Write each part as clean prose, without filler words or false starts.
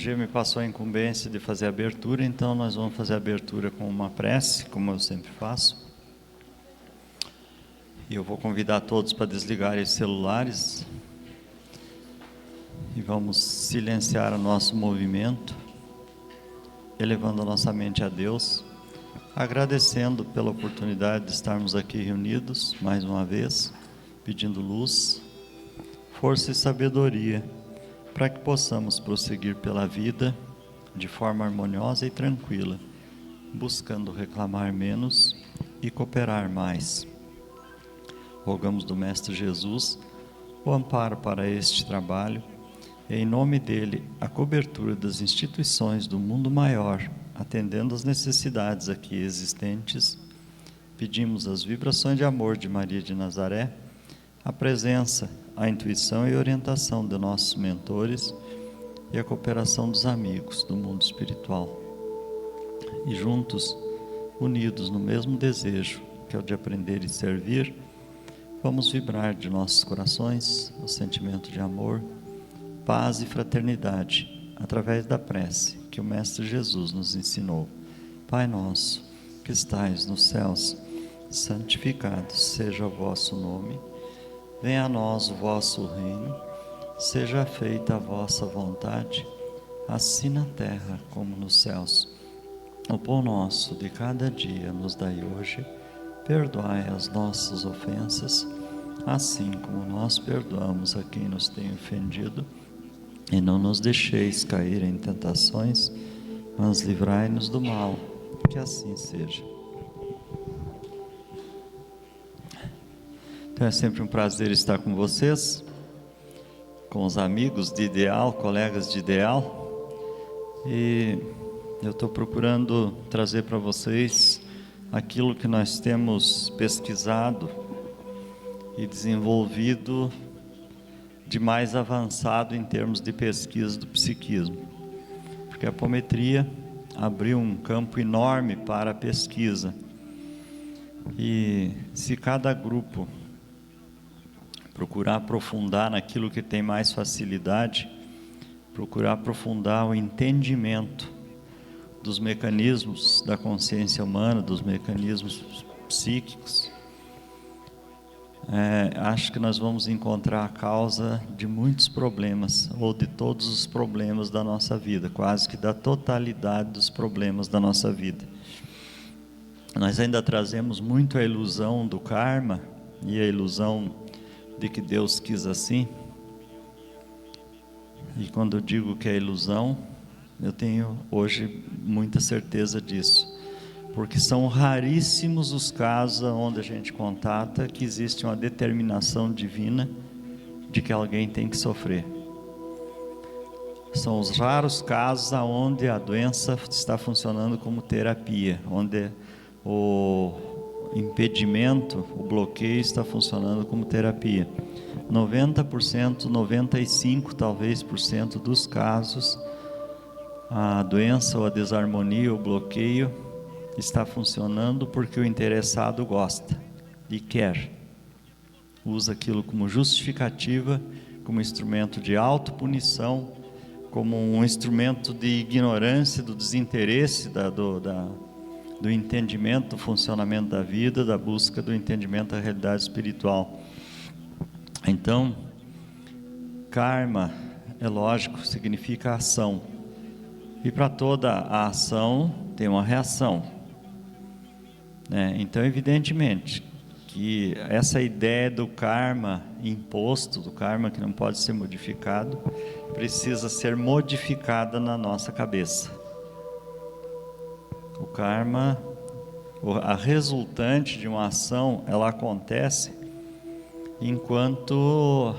G me passou a incumbência de fazer a abertura, então nós vamos fazer a abertura com uma prece, como eu sempre faço. E eu vou convidar todos para desligarem os celulares e vamos silenciar o nosso movimento, elevando a nossa mente a Deus, agradecendo pela oportunidade de estarmos aqui reunidos mais uma vez, pedindo luz, força e sabedoria para que possamos prosseguir pela vida de forma harmoniosa e tranquila, buscando reclamar menos e cooperar mais. Rogamos do Mestre Jesus o amparo para este trabalho e, em nome dele, a cobertura das instituições do mundo maior, atendendo às necessidades aqui existentes. Pedimos as vibrações de amor de Maria de Nazaré, a presença, a intuição e orientação de nossos mentores e a cooperação dos amigos do mundo espiritual. E juntos, unidos no mesmo desejo, que é o de aprender e servir, vamos vibrar de nossos corações o sentimento de amor, paz e fraternidade, através da prece que o Mestre Jesus nos ensinou. Pai nosso, que estais nos céus, santificado seja o vosso nome. Venha a nós o vosso reino, seja feita a vossa vontade, assim na terra como nos céus. O pão nosso de cada dia nos dai hoje, perdoai as nossas ofensas, assim como nós perdoamos a quem nos tem ofendido, e não nos deixeis cair em tentações, mas livrai-nos do mal, que assim seja. Então é sempre um prazer estar com vocês, com os amigos de ideal, colegas de ideal, e eu estou procurando trazer para vocês aquilo que nós temos pesquisado e desenvolvido de mais avançado em termos de pesquisa do psiquismo, porque a apometria abriu um campo enorme para a pesquisa, e se cada grupo procurar aprofundar naquilo que tem mais facilidade, procurar aprofundar o entendimento dos mecanismos da consciência humana, dos mecanismos psíquicos, acho que nós vamos encontrar a causa de muitos problemas, ou de todos os problemas da nossa vida, quase que da totalidade dos problemas da nossa vida. Nós ainda trazemos muito a ilusão do karma e a ilusão de que Deus quis assim, e quando eu digo que é ilusão, eu tenho hoje muita certeza disso, porque são raríssimos os casos onde a gente contata que existe uma determinação divina de que alguém tem que sofrer. São os raros casos onde a doença está funcionando como terapia, onde o impedimento, o bloqueio está funcionando como terapia. 90%, 95% talvez por cento dos casos, a doença ou a desarmonia, o bloqueio está funcionando porque o interessado gosta e quer, usa aquilo como justificativa, como instrumento de autopunição, como um instrumento de ignorância, do desinteresse, do entendimento do funcionamento da vida, da busca do entendimento da realidade espiritual. Então, karma, é lógico, significa ação, e para toda a ação tem uma reação, né? Então, evidentemente que essa ideia do karma imposto, do karma que não pode ser modificado, precisa ser modificada na nossa cabeça. O karma, a resultante de uma ação, ela acontece enquanto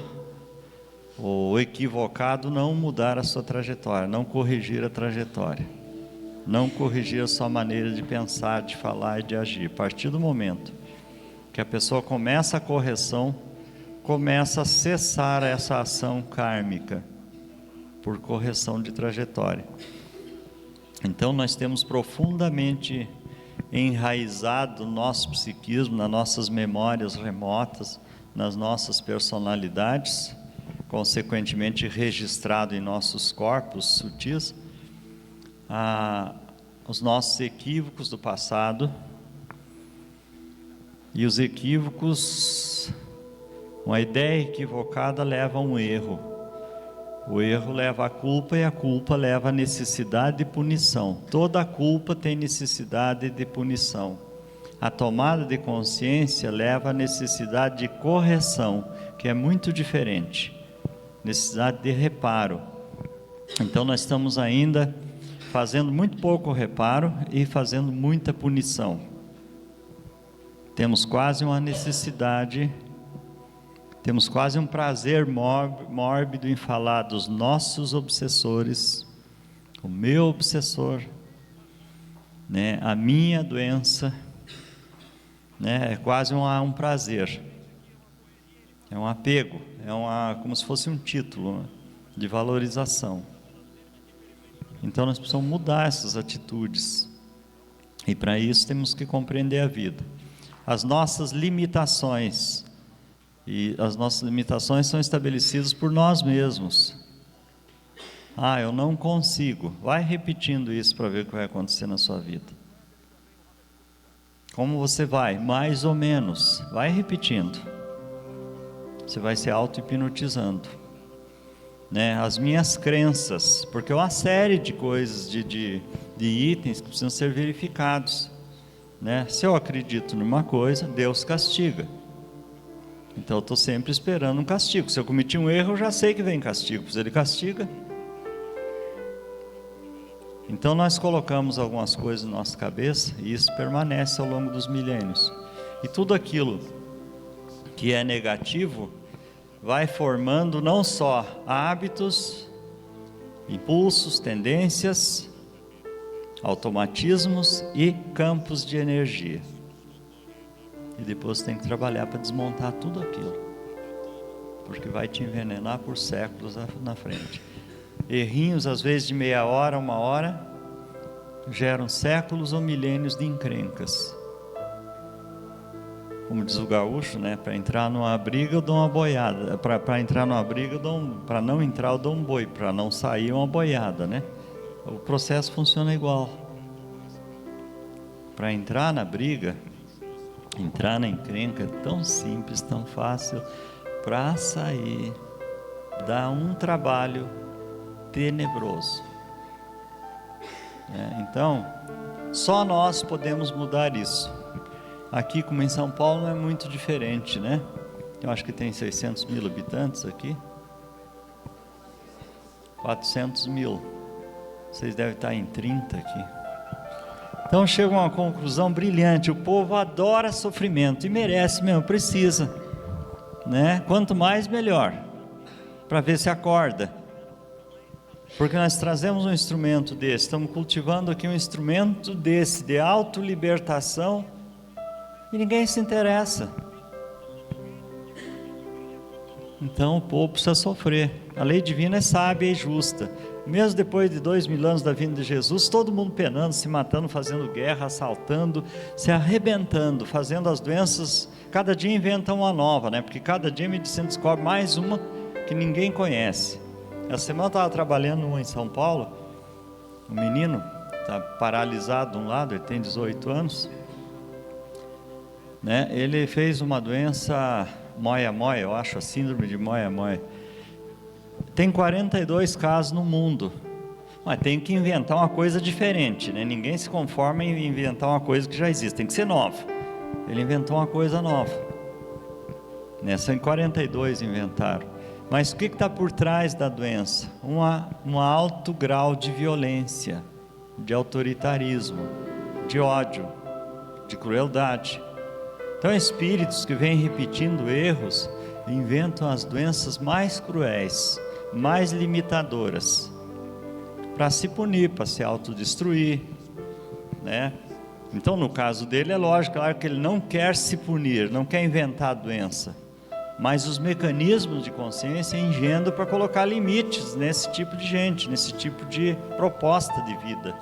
o equivocado não mudar a sua trajetória, não corrigir a trajetória, não corrigir a sua maneira de pensar, de falar e de agir. A partir do momento que a pessoa começa a correção, começa a cessar essa ação kármica por correção de trajetória. Então nós temos profundamente enraizado no nosso psiquismo, nas nossas memórias remotas, nas nossas personalidades, consequentemente registrado em nossos corpos sutis, os nossos equívocos do passado. E os equívocos, uma ideia equivocada leva a um erro. O erro leva à culpa e a culpa leva à necessidade de punição. Toda culpa tem necessidade de punição. A tomada de consciência leva à necessidade de correção, que é muito diferente. Necessidade de reparo. Então nós estamos ainda fazendo muito pouco reparo e fazendo muita punição. Temos quase uma necessidade, temos quase um prazer mórbido em falar dos nossos obsessores, o meu obsessor, né, a minha doença, né, é quase um prazer, é um apego, como se fosse um título, né, de valorização. Então nós precisamos mudar essas atitudes, e para isso temos que compreender a vida. As nossas limitações, e as nossas limitações são estabelecidas por nós mesmos. Eu não consigo. Vai repetindo isso para ver o que vai acontecer na sua vida. Como você vai? Mais ou menos. Vai repetindo. Você vai se auto-hipnotizando, né? As minhas crenças, porque é uma série de coisas, de itens que precisam ser verificados, né? Se eu acredito numa coisa, Deus castiga. Então eu estou sempre esperando um castigo. Se eu cometi um erro, eu já sei que vem castigo, pois Ele castiga. Então nós colocamos algumas coisas na nossa cabeça, e isso permanece ao longo dos milênios. E tudo aquilo que é negativo vai formando não só hábitos, impulsos, tendências, automatismos e campos de energia. E depois tem que trabalhar para desmontar tudo aquilo, porque vai te envenenar por séculos na frente. Errinhos às vezes de meia hora, uma hora, geram séculos ou milênios de encrencas. Como diz o gaúcho, né? Para entrar numa briga eu dou uma boiada, para entrar numa briga para não entrar eu dou um boi, para não sair uma boiada, né? O processo funciona igual. Para entrar na briga, entrar na encrenca é tão simples, tão fácil. Para sair, dá um trabalho tenebroso. Então, só nós podemos mudar isso. Aqui, como em São Paulo, não é muito diferente, né? Eu acho que tem 600 mil habitantes aqui. 400 mil. Vocês devem estar em 30 aqui. Então chega a uma conclusão brilhante: o povo adora sofrimento e merece mesmo, precisa, né? Quanto mais melhor, para ver se acorda, porque nós trazemos um instrumento desse, estamos cultivando aqui um instrumento desse, de autolibertação, e ninguém se interessa. Então o povo precisa sofrer. A lei divina é sábia e justa. Mesmo depois de 2000 anos da vinda de Jesus, todo mundo penando, se matando, fazendo guerra, assaltando, se arrebentando, fazendo as doenças. Cada dia inventa uma nova, né? Porque cada dia a medicina descobre mais uma que ninguém conhece. Essa semana eu estava trabalhando em São Paulo. Um menino está paralisado de um lado, ele tem 18 anos, né? Ele fez uma doença moia-moia, eu acho, a síndrome de moia-moia. Tem 42 casos no mundo, mas tem que inventar uma coisa diferente, né? Ninguém se conforma em inventar uma coisa que já existe, tem que ser nova. Ele inventou uma coisa nova, né? São 42 inventaram. Mas o que está por trás da doença? Um alto grau de violência, de autoritarismo, de ódio, de crueldade. Então espíritos que vêm repetindo erros inventam as doenças mais cruéis, mais limitadoras, para se punir, para se autodestruir, né? Então no caso dele é lógico, claro que ele não quer se punir, não quer inventar a doença, mas os mecanismos de consciência engendram para colocar limites nesse tipo de gente, nesse tipo de proposta de vida.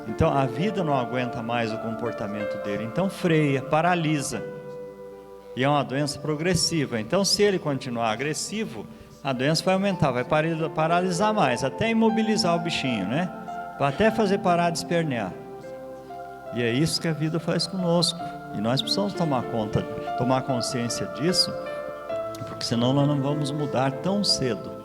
Então a vida não aguenta mais o comportamento dele, então freia, paralisa. E é uma doença progressiva. Então, se ele continuar agressivo, a doença vai aumentar, vai paralisar mais, até imobilizar o bichinho, né? Vai até fazer parar de espernear. E é isso que a vida faz conosco. E nós precisamos tomar conta, tomar consciência disso, porque senão nós não vamos mudar tão cedo.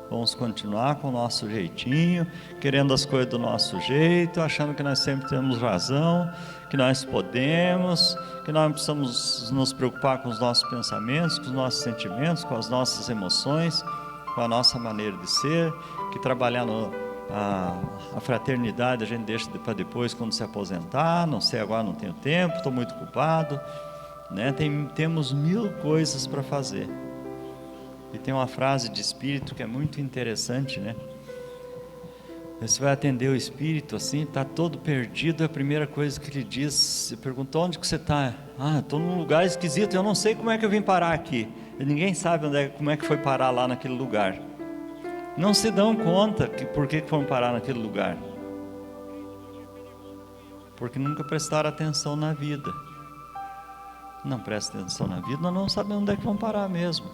Vamos continuar com o nosso jeitinho, querendo as coisas do nosso jeito, achando que nós sempre temos razão, que nós podemos, que nós não precisamos nos preocupar com os nossos pensamentos, com os nossos sentimentos, com as nossas emoções, com a nossa maneira de ser, que trabalhar a fraternidade a gente deixa para depois, quando se aposentar. Não sei, agora não tenho tempo, estou muito ocupado, né? Temos 1000 coisas para fazer. E tem uma frase de espírito que é muito interessante, né? Você vai atender o espírito assim, está todo perdido, a primeira coisa que ele diz, você pergunta: onde que você está? Estou num lugar esquisito, eu não sei como é que eu vim parar aqui. E ninguém sabe como é que foi parar lá naquele lugar. Não se dão conta por que foram parar naquele lugar. Porque nunca prestaram atenção na vida. Não presta atenção na vida, nós não sabemos onde é que vão parar mesmo.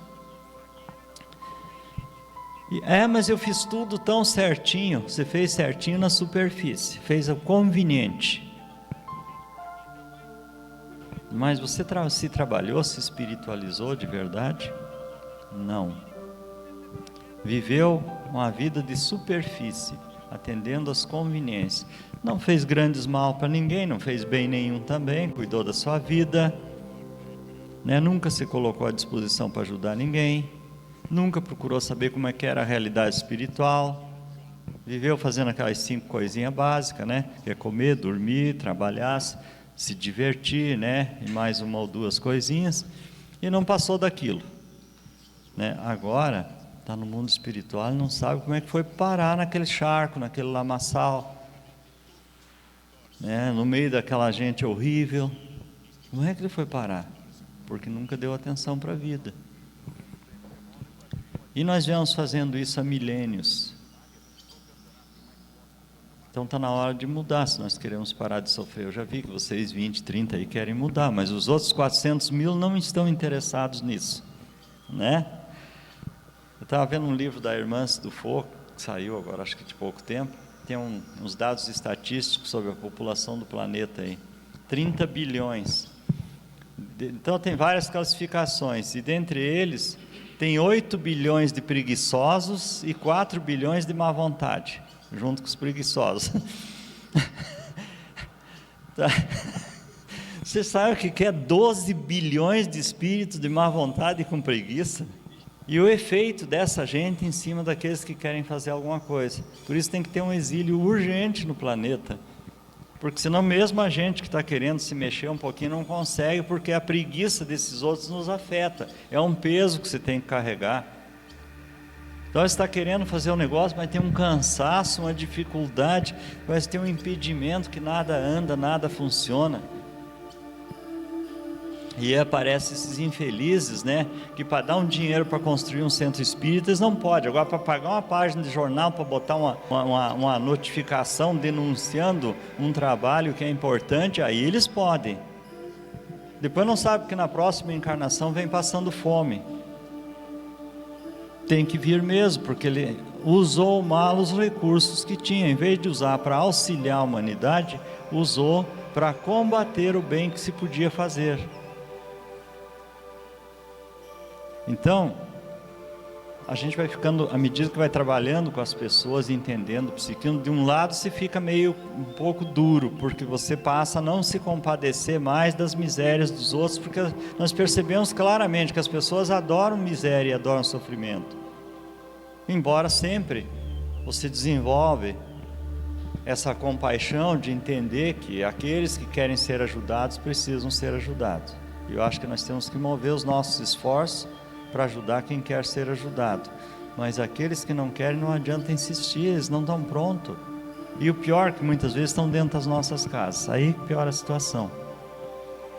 Mas eu fiz tudo tão certinho. Você fez certinho na superfície, fez o conveniente. Mas você se trabalhou, se espiritualizou de verdade? Não. Viveu uma vida de superfície, atendendo às conveniências. Não fez grandes mal para ninguém, não fez bem nenhum também, cuidou da sua vida, né? Nunca se colocou à disposição para ajudar ninguém. Nunca procurou saber como é que era a realidade espiritual. Viveu fazendo aquelas 5 coisinhas básicas, né? Que é comer, dormir, trabalhar, se divertir, né? E mais 1 ou 2 coisinhas. E não passou daquilo, né? Agora está no mundo espiritual e não sabe como é que foi parar naquele charco, naquele lamaçal, né? No meio daquela gente horrível. Como é que ele foi parar? Porque nunca deu atenção para a vida. E nós viemos fazendo isso há milênios. Então está na hora de mudar, se nós queremos parar de sofrer. Eu já vi que vocês 20, 30 aí querem mudar, mas os outros 400 mil não estão interessados nisso, né? Eu estava vendo um livro da Irmãs do Fogo, que saiu agora, acho que de pouco tempo. Tem uns dados estatísticos sobre a população do planeta aí. 30 bilhões. Então tem várias classificações, e dentre eles tem 8 bilhões de preguiçosos e 4 bilhões de má vontade, junto com os preguiçosos. Tá. Você sabe o que é 12 bilhões de espíritos de má vontade e com preguiça? E o efeito dessa gente em cima daqueles que querem fazer alguma coisa. Por isso tem que ter um exílio urgente no planeta. Porque senão mesmo a gente que está querendo se mexer um pouquinho não consegue, porque a preguiça desses outros nos afeta. É um peso que você tem que carregar. Então você está querendo fazer um negócio, mas tem um cansaço, uma dificuldade, mas tem um impedimento que nada anda, nada funciona. E aparecem esses infelizes, né? Que para dar um dinheiro para construir um centro espírita, eles não podem. Agora, para pagar uma página de jornal, para botar uma notificação denunciando um trabalho que é importante, aí eles podem. Depois não sabe que na próxima encarnação vem passando fome. Tem que vir mesmo, porque ele usou mal os recursos que tinha. Em vez de usar para auxiliar a humanidade, usou para combater o bem que se podia fazer. Então, a gente vai ficando, à medida que vai trabalhando com as pessoas, entendendo o psiquismo, de um lado se fica meio um pouco duro, porque você passa a não se compadecer mais das misérias dos outros, porque nós percebemos claramente que as pessoas adoram miséria e adoram sofrimento. Embora sempre você desenvolve essa compaixão de entender que aqueles que querem ser ajudados precisam ser ajudados. E eu acho que nós temos que mover os nossos esforços para ajudar quem quer ser ajudado, mas aqueles que não querem, não adianta insistir, eles não estão prontos. E o pior, que muitas vezes estão dentro das nossas casas, aí piora a situação,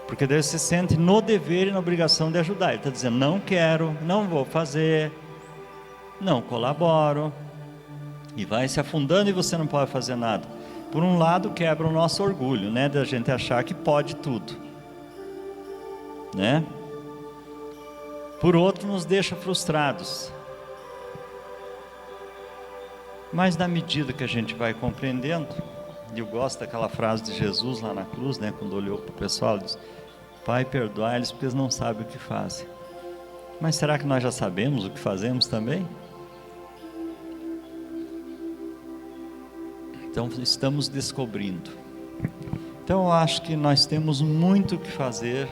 porque daí você se sente no dever e na obrigação de ajudar. Ele está dizendo: não quero, não vou fazer, não colaboro, e vai se afundando e você não pode fazer nada. Por um lado quebra o nosso orgulho, né, da gente achar que pode tudo, né? por outro nos deixa frustrados. Mas na medida que a gente vai compreendendo, e eu gosto daquela frase de Jesus lá na cruz, né, quando olhou para o pessoal, ele disse: Pai, perdoai-lhes porque eles não sabem o que fazem. Mas será que nós já sabemos o que fazemos também? Então estamos descobrindo. Então eu acho que nós temos muito o que fazer,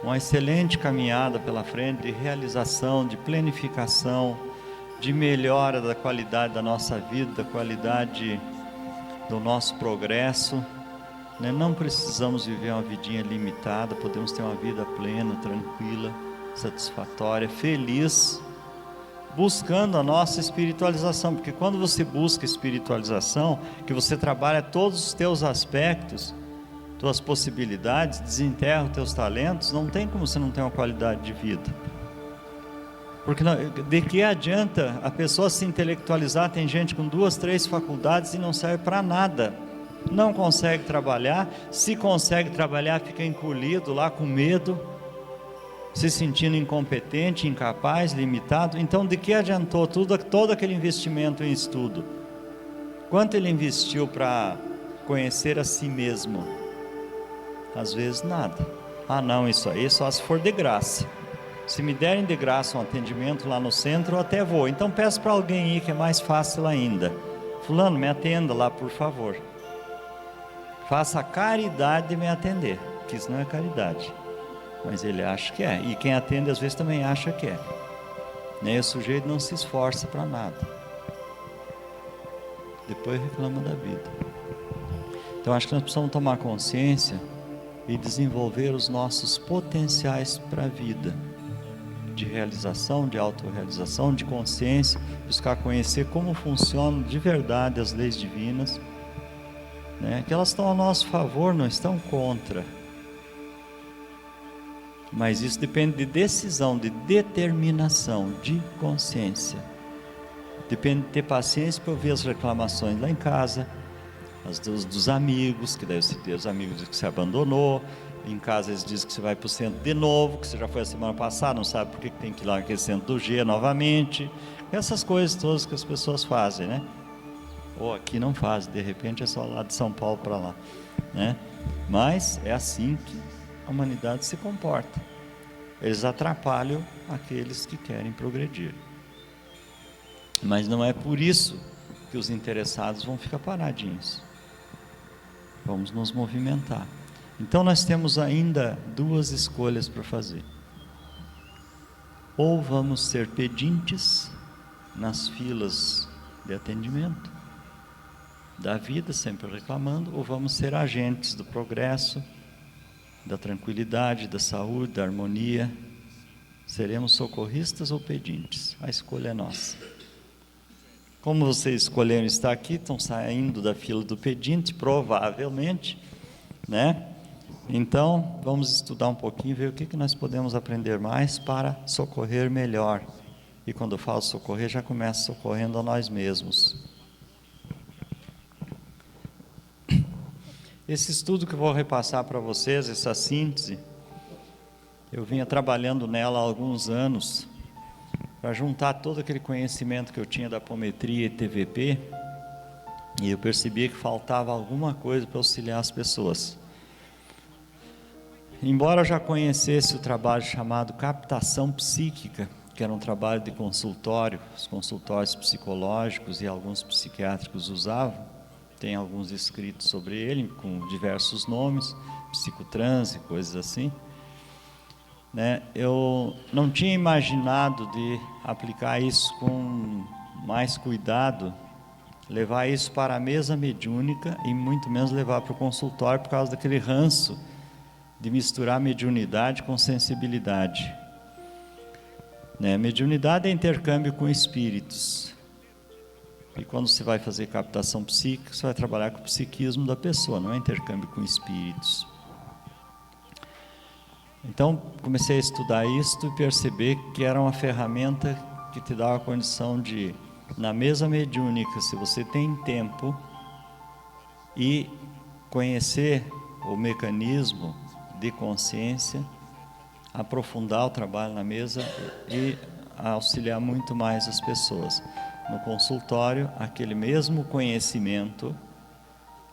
uma excelente caminhada pela frente de realização, de planificação, de melhora da qualidade da nossa vida, da qualidade do nosso progresso, né? Não precisamos viver uma vidinha limitada, podemos ter uma vida plena, tranquila, satisfatória, feliz, buscando a nossa espiritualização, porque quando você busca espiritualização, que você trabalha todos os teus aspectos, tuas possibilidades, desenterra os teus talentos, não tem como você não ter uma qualidade de vida. Porque de que adianta a pessoa se intelectualizar? Tem gente com 2, 3 faculdades e não serve para nada, não consegue trabalhar, se consegue trabalhar fica encolhido lá com medo, se sentindo incompetente, incapaz, limitado. Então de que adiantou todo aquele investimento em estudo? Quanto ele investiu para conhecer a si mesmo? Às vezes nada. Ah não, isso aí só se for de graça. Se me derem de graça um atendimento lá no centro, eu até vou. Então peço para alguém aí que é mais fácil ainda: fulano, me atenda lá por favor. Faça a caridade de me atender, que isso não é caridade, mas ele acha que é, e quem atende às vezes também acha que é, né? O sujeito não se esforça para nada, depois reclama da vida. Então acho que nós precisamos tomar consciência e desenvolver os nossos potenciais para a vida, de realização, de autorrealização, de consciência, buscar conhecer como funcionam de verdade as leis divinas, né? Que elas estão a nosso favor, não estão contra. Mas isso depende de decisão, de determinação, de consciência. Depende de ter paciência para ouvir as reclamações lá em casa, as dos amigos, que deve ter os amigos que você abandonou. Em casa eles dizem que você vai para o centro de novo, que você já foi a semana passada, não sabe por que tem que ir lá naquele centro do G novamente. Essas coisas todas que as pessoas fazem, né? Ou aqui não fazem, de repente é só lá de São Paulo para lá, né? Mas é assim que a humanidade se comporta. Eles atrapalham aqueles que querem progredir. Mas não é por isso que os interessados vão ficar paradinhos. Vamos nos movimentar. Então nós temos ainda 2 escolhas para fazer. Ou vamos ser pedintes nas filas de atendimento da vida, sempre reclamando, ou vamos ser agentes do progresso, da tranquilidade, da saúde, da harmonia. Seremos socorristas ou pedintes? A escolha é nossa. Como vocês escolheram estar aqui, estão saindo da fila do pedinte, provavelmente, né? Então, vamos estudar um pouquinho, ver o que nós podemos aprender mais para socorrer melhor. E quando eu falo socorrer, já começa socorrendo a nós mesmos. Esse estudo que eu vou repassar para vocês, essa síntese, eu vinha trabalhando nela há alguns anos, para juntar todo aquele conhecimento que eu tinha da apometria e TVP, e eu percebia que faltava alguma coisa para auxiliar as pessoas. Embora eu já conhecesse o trabalho chamado captação psíquica, que era um trabalho de consultório, os consultórios psicológicos e alguns psiquiátricos usavam, tem alguns escritos sobre ele, com diversos nomes, psicotranse, coisas assim, né? Eu não tinha imaginado de aplicar isso com mais cuidado, levar isso para a mesa mediúnica e muito menos levar para o consultório por causa daquele ranço de misturar mediunidade com sensibilidade, né? Mediunidade é intercâmbio com espíritos, e quando você vai fazer captação psíquica, você vai trabalhar com o psiquismo da pessoa, não é intercâmbio com espíritos. Então comecei a estudar isto e perceber que era uma ferramenta que te dá a condição de, na mesa mediúnica, se você tem tempo, e conhecer o mecanismo de consciência, aprofundar o trabalho na mesa e auxiliar muito mais as pessoas. No consultório, aquele mesmo conhecimento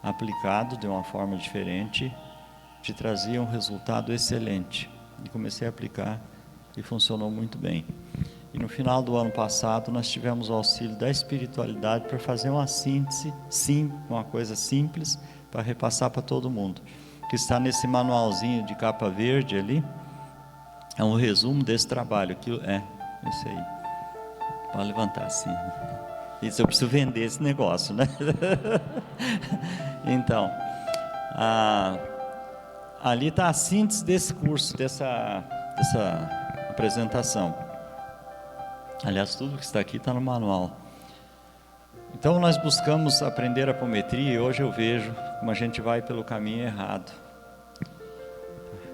aplicado de uma forma diferente te trazia um resultado excelente. E comecei a aplicar e funcionou muito bem. E no final do ano passado nós tivemos o auxílio da espiritualidade para fazer uma síntese, sim, uma coisa simples, para repassar para todo mundo. Que está nesse manualzinho de capa verde ali, é um resumo desse trabalho. Isso aí. Pode levantar assim. Isso eu preciso vender esse negócio, né? Então, ali está a síntese desse curso, dessa apresentação. Aliás, tudo que está aqui está no manual. Então nós buscamos aprender apometria e hoje eu vejo como a gente vai pelo caminho errado.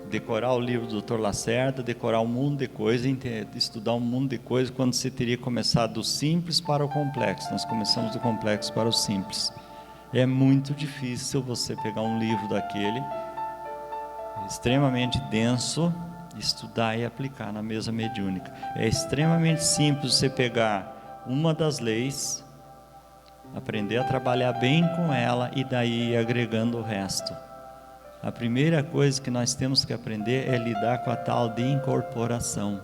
Decorar o livro do Dr. Lacerda, decorar um mundo de coisas, estudar um mundo de coisas, quando você teria começado do simples para o complexo. Nós começamos do complexo para o simples. É muito difícil você pegar um livro daquele, extremamente denso, estudar e aplicar na mesa mediúnica. É extremamente simples você pegar uma das leis, aprender a trabalhar bem com ela e daí ir agregando o resto. A primeira coisa que nós temos que aprender é lidar com a tal de incorporação.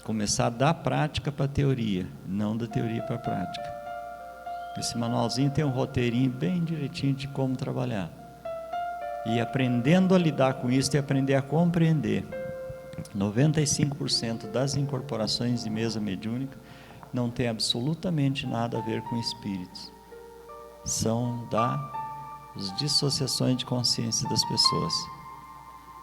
Começar da prática para a teoria, não da teoria para a prática. Esse manualzinho tem um roteirinho bem direitinho de como trabalhar. E aprendendo a lidar com isso e aprender a compreender. 95% das incorporações de mesa mediúnica não tem absolutamente nada a ver com espíritos. São das dissociações de consciência das pessoas.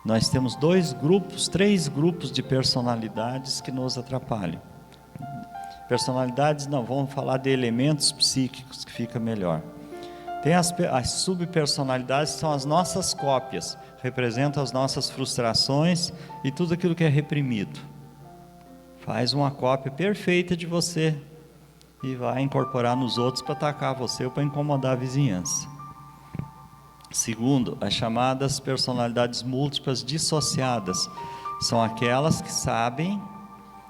Nós temos 3 grupos de personalidades que nos atrapalham. Personalidades não, vamos falar de elementos psíquicos que fica melhor. Tem as subpersonalidades, que são as nossas cópias, representam as nossas frustrações e tudo aquilo que é reprimido. Faz uma cópia perfeita de você e vai incorporar nos outros para atacar você ou para incomodar a vizinhança. Segundo, as chamadas personalidades múltiplas dissociadas, são aquelas que sabem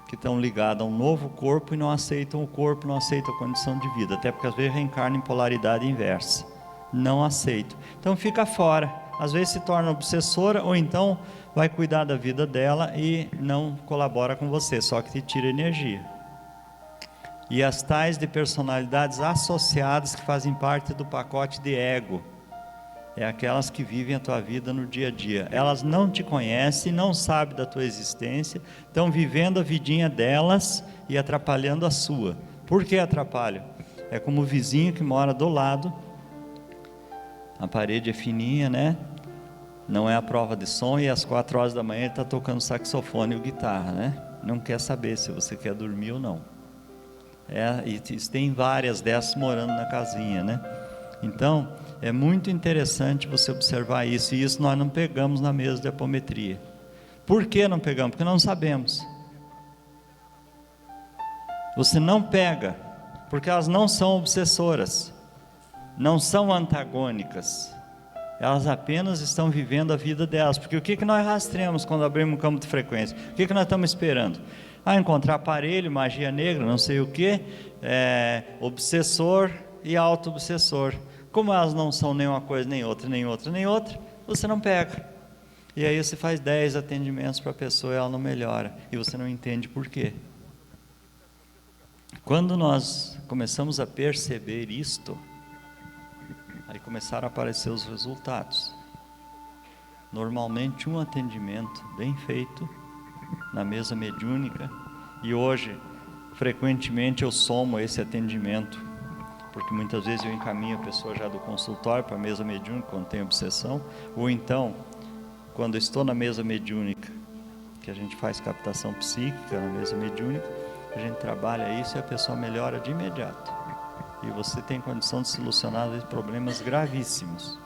que estão ligadas a um novo corpo e não aceitam o corpo, não aceitam a condição de vida, até porque às vezes reencarna em polaridade inversa, não aceito, então fica fora, às vezes se torna obsessora, ou então vai cuidar da vida dela e não colabora com você, só que te tira energia. E as tais de personalidades associadas, que fazem parte do pacote de ego, é aquelas que vivem a tua vida no dia a dia. Elas não te conhecem, não sabem da tua existência, estão vivendo a vidinha delas e atrapalhando a sua. Por que atrapalham? É como o vizinho que mora do lado, a parede é fininha, né? Não é a prova de som, e às 4 horas da manhã ele está tocando saxofone ou guitarra, né? Não quer saber se você quer dormir ou não. E tem várias dessas morando na casinha, né? Então, é muito interessante você observar isso, e isso nós não pegamos na mesa de apometria. Por que não pegamos? Porque não sabemos. Você não pega, porque elas não são obsessoras, não são antagônicas, elas apenas estão vivendo a vida delas. Porque o que nós rastreamos quando abrimos um campo de frequência? O que nós estamos esperando? Encontrar aparelho, magia negra, não sei o que, obsessor e auto-obsessor. Como elas não são nem uma coisa, nem outra, nem outra, nem outra, você não pega. E aí você faz 10 atendimentos para a pessoa e ela não melhora, e você não entende por quê. Quando nós começamos a perceber isto, aí começaram a aparecer os resultados. Normalmente um atendimento bem feito na mesa mediúnica, e hoje frequentemente eu somo esse atendimento, porque muitas vezes eu encaminho a pessoa já do consultório para a mesa mediúnica quando tem obsessão, ou então quando eu estou na mesa mediúnica, que a gente faz captação psíquica na mesa mediúnica, a gente trabalha isso e a pessoa melhora de imediato, e você tem condição de solucionar problemas gravíssimos,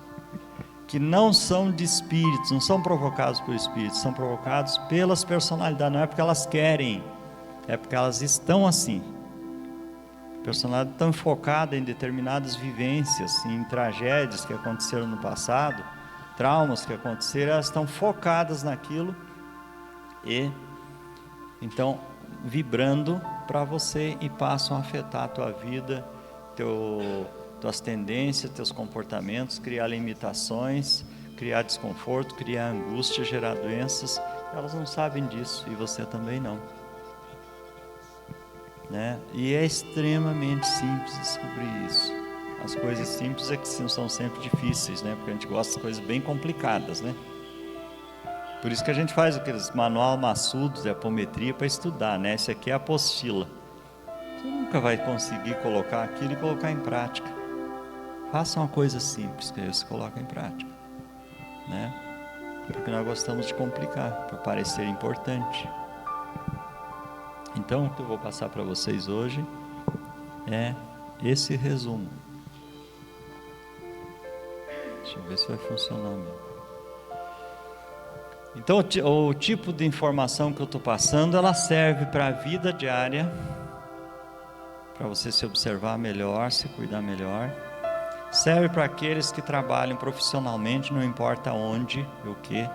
que não são de espíritos, não são provocados por espíritos, são provocados pelas personalidades. Não é porque elas querem, é porque elas estão assim. A personalidade tão focada em determinadas vivências, em tragédias que aconteceram no passado, traumas que aconteceram, elas estão focadas naquilo e então vibrando para você e passam a afetar a tua vida, tuas tendências, teus comportamentos, criar limitações, criar desconforto, criar angústia, gerar doenças. Elas não sabem disso e você também não, né? E é extremamente simples descobrir isso. As coisas simples é que são sempre difíceis, né? Porque a gente gosta de coisas bem complicadas, né? Por isso que a gente faz aqueles manual maçudos de apometria para estudar, né? Esse aqui é a apostila. Você nunca vai conseguir colocar aquilo e colocar em prática. Faça uma coisa simples que aí você coloca em prática, né? Porque nós gostamos de complicar para parecer importante. Então, o que eu vou passar para vocês hoje é esse resumo. Deixa eu ver se vai funcionar mesmo. Então, o tipo de informação que eu estou passando, ela serve para a vida diária, para você se observar melhor, se cuidar melhor. Serve para aqueles que trabalham profissionalmente, não importa onde, o que.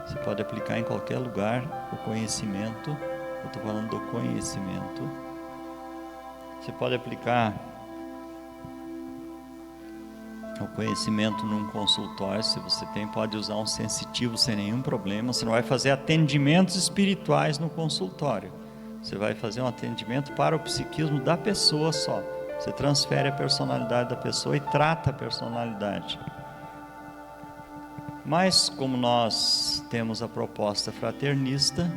Você pode aplicar em qualquer lugar o conhecimento. Eu estou falando do conhecimento. Você pode aplicar o conhecimento num consultório, se você tem, pode usar um sensitivo sem nenhum problema. Você não vai fazer atendimentos espirituais no consultório. Você vai fazer um atendimento para o psiquismo da pessoa só. Você transfere a personalidade da pessoa e trata a personalidade. Mas como nós temos a proposta fraternista,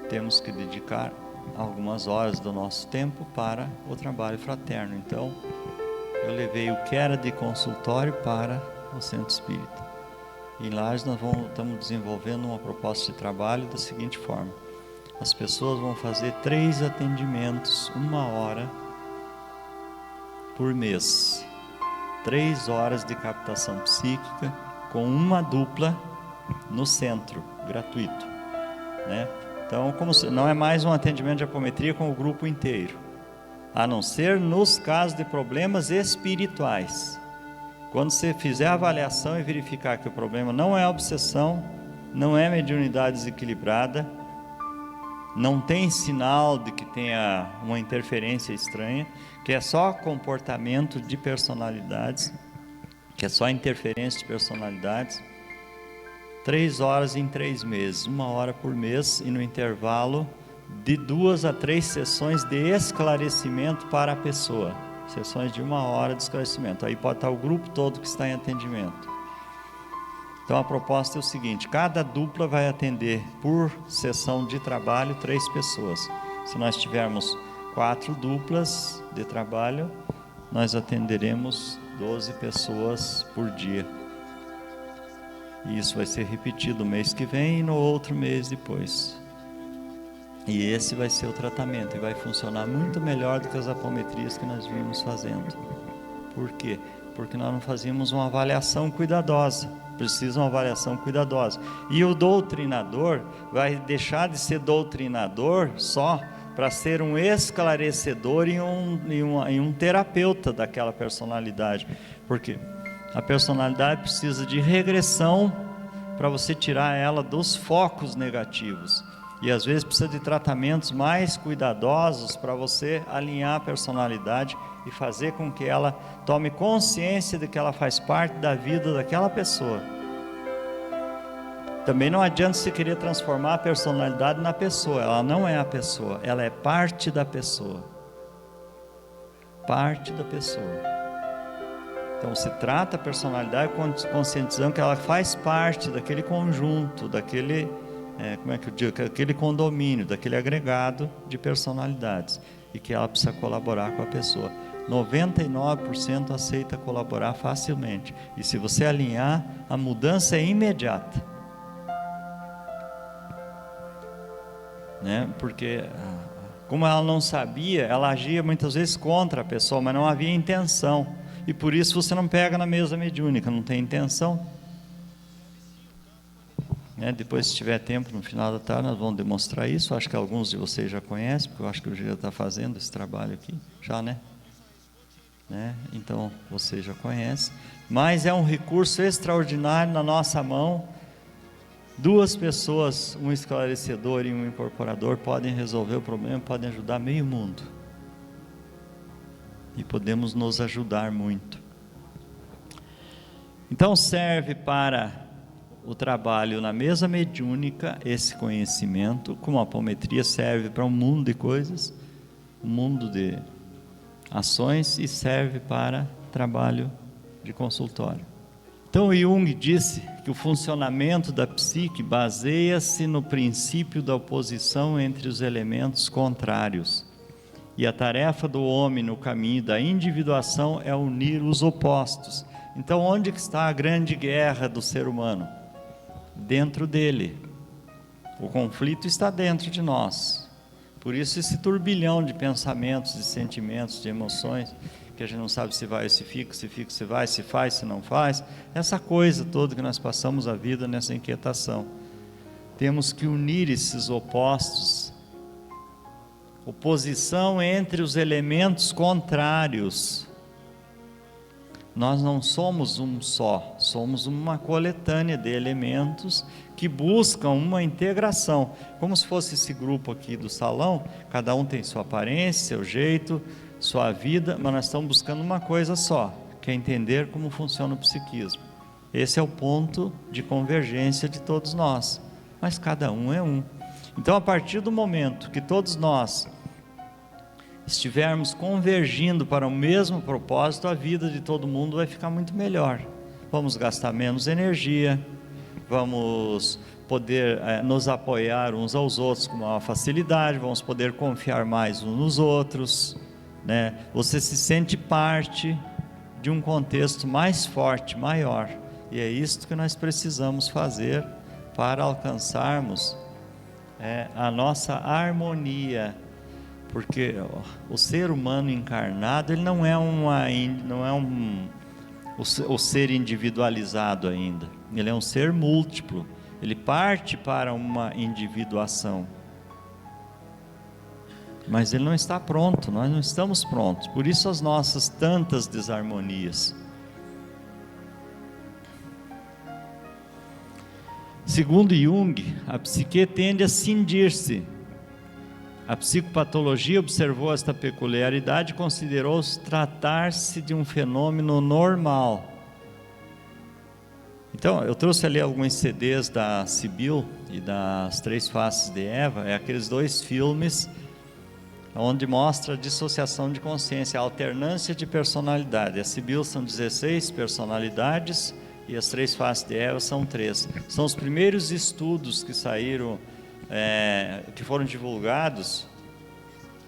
temos que dedicar algumas horas do nosso tempo para o trabalho fraterno. Então, eu levei o que era de consultório para o centro espírita. E lá nós estamos desenvolvendo uma proposta de trabalho da seguinte forma: as pessoas vão fazer 3 atendimentos, 1 hora por mês, 3 horas de captação psíquica com uma dupla no centro, gratuito, né? Então, não é mais um atendimento de apometria com o grupo inteiro, a não ser nos casos de problemas espirituais. Quando você fizer a avaliação e verificar que o problema não é obsessão, não é mediunidade desequilibrada, não tem sinal de que tenha uma interferência estranha, que é só comportamento de personalidades, que é só interferência de personalidades, 3 horas em 3 meses, 1 hora por mês, e no intervalo de 2 a 3 sessões de esclarecimento para a pessoa, sessões de 1 hora de esclarecimento. Aí pode estar o grupo todo que está em atendimento. Então a proposta é o seguinte: cada dupla vai atender por sessão de trabalho 3 pessoas. Se nós tivermos 4 duplas de trabalho, nós atenderemos 12 pessoas por dia. E isso vai ser repetido mês que vem e no outro mês depois. E esse vai ser o tratamento, e vai funcionar muito melhor do que as apometrias que nós vimos fazendo. Por quê? Porque nós não fazíamos uma avaliação cuidadosa. Precisa uma avaliação cuidadosa. E o doutrinador vai deixar de ser doutrinador só para ser um esclarecedor e um terapeuta daquela personalidade. Por quê? A personalidade precisa de regressão para você tirar ela dos focos negativos. E às vezes precisa de tratamentos mais cuidadosos para você alinhar a personalidade e fazer com que ela tome consciência de que ela faz parte da vida daquela pessoa. Também não adianta você querer transformar a personalidade na pessoa. Ela não é a pessoa, ela é parte da pessoa. Parte da pessoa. Então você trata a personalidade conscientizando que ela faz parte daquele conjunto, daquele, como é que eu digo, aquele condomínio, daquele agregado de personalidades, e que ela precisa colaborar com a pessoa. 99% aceita colaborar facilmente, e se você alinhar, a mudança é imediata, né? Porque como ela não sabia, ela agia muitas vezes contra a pessoa, mas não havia intenção, e por isso você não pega na mesa mediúnica, não tem intenção, né? Depois, se tiver tempo, no final da tarde, nós vamos demonstrar isso. Acho que alguns de vocês já conhecem, porque eu acho que o Gil está fazendo esse trabalho aqui, já, né? Então, você já conhece, mas é um recurso extraordinário na nossa mão, Duas pessoas, um esclarecedor e um incorporador, podem resolver o problema, podem ajudar meio mundo. E podemos nos ajudar muito. Então serve para o trabalho na mesa mediúnica, esse conhecimento, como a apometria serve para um mundo de coisas, um mundo de ações, e serve para trabalho de consultório. Então Jung disse que o funcionamento da psique baseia-se no princípio da oposição entre os elementos contrários. E a tarefa do homem no caminho da individuação é unir os opostos. Então onde que está a grande guerra do ser humano? Dentro dele. O conflito está dentro de nós. Por isso esse turbilhão de pensamentos, de sentimentos, de emoções, que a gente não sabe se vai, se fica, se vai, se faz, se não faz, essa coisa toda que nós passamos a vida nessa inquietação. Temos que unir esses opostos, oposição entre os elementos contrários. Nós não somos um só, somos uma coletânea de elementos que buscam uma integração, como se fosse esse grupo aqui do salão, cada um tem sua aparência, seu jeito, sua vida, mas nós estamos buscando uma coisa só, que é entender como funciona o psiquismo. Esse é o ponto de convergência de todos nós, mas cada um é um. Então, a partir do momento que todos nós estivermos convergindo para o mesmo propósito, a vida de todo mundo vai ficar muito melhor. Vamos gastar menos energia, vamos poder nos apoiar uns aos outros com maior facilidade, vamos poder confiar mais uns nos outros, né? Você se sente parte de um contexto mais forte, maior, e é isso que nós precisamos fazer para alcançarmos a nossa harmonia, porque o ser humano encarnado, ele não é o ser individualizado ainda, ele é um ser múltiplo, ele parte para uma individuação, mas ele não está pronto, nós não estamos prontos, por isso as nossas tantas desarmonias. Segundo Jung, a psique tende a cindir-se. A psicopatologia observou esta peculiaridade e considerou tratar-se de um fenômeno normal. Então, eu trouxe ali alguns CDs da Sibyl e das Três Faces de Eva, aqueles dois filmes onde mostra a dissociação de consciência, a alternância de personalidade. A Sibyl são 16 personalidades e as Três Faces de Eva são 3. São os primeiros estudos que saíram, que foram divulgados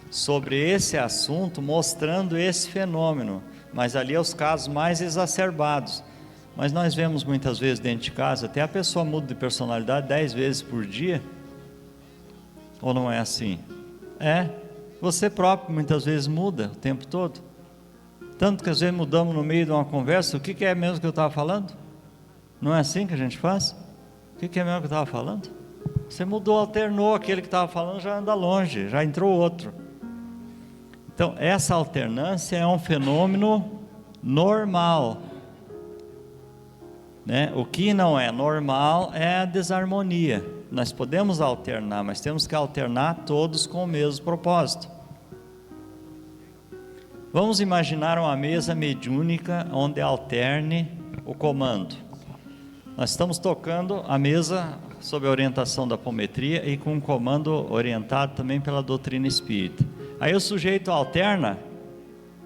sobre esse assunto, mostrando esse fenômeno, mas ali é os casos mais exacerbados. Mas nós vemos muitas vezes dentro de casa, até a pessoa muda de personalidade 10 vezes por dia, ou não é assim? Você próprio muitas vezes muda o tempo todo, tanto que às vezes mudamos no meio de uma conversa. O que é mesmo que eu estava falando? Não é assim que a gente faz? O que é mesmo que eu estava falando? Você mudou, alternou, aquele que estava falando já anda longe, já entrou outro. Então essa alternância é um fenômeno normal, né? O que não é normal é a desarmonia. Nós podemos alternar, mas temos que alternar todos com o mesmo propósito. Vamos imaginar uma mesa mediúnica onde alterne o comando. Nós estamos tocando a mesa sob a orientação da apometria e com um comando orientado também pela doutrina espírita. Aí o sujeito alterna,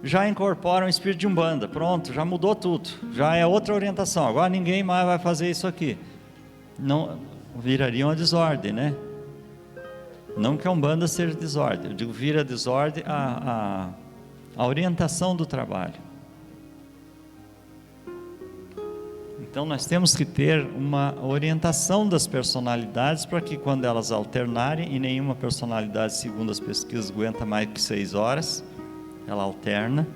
já incorpora um espírito de Umbanda, pronto, já mudou tudo, já é outra orientação, agora ninguém mais vai fazer isso aqui. Não, viraria uma desordem, né? Não que a Umbanda seja desordem, eu digo vira desordem a orientação do trabalho. Então nós temos que ter uma orientação das personalidades para que quando elas alternarem, e nenhuma personalidade, segundo as pesquisas, aguenta mais que 6 horas, ela alterna,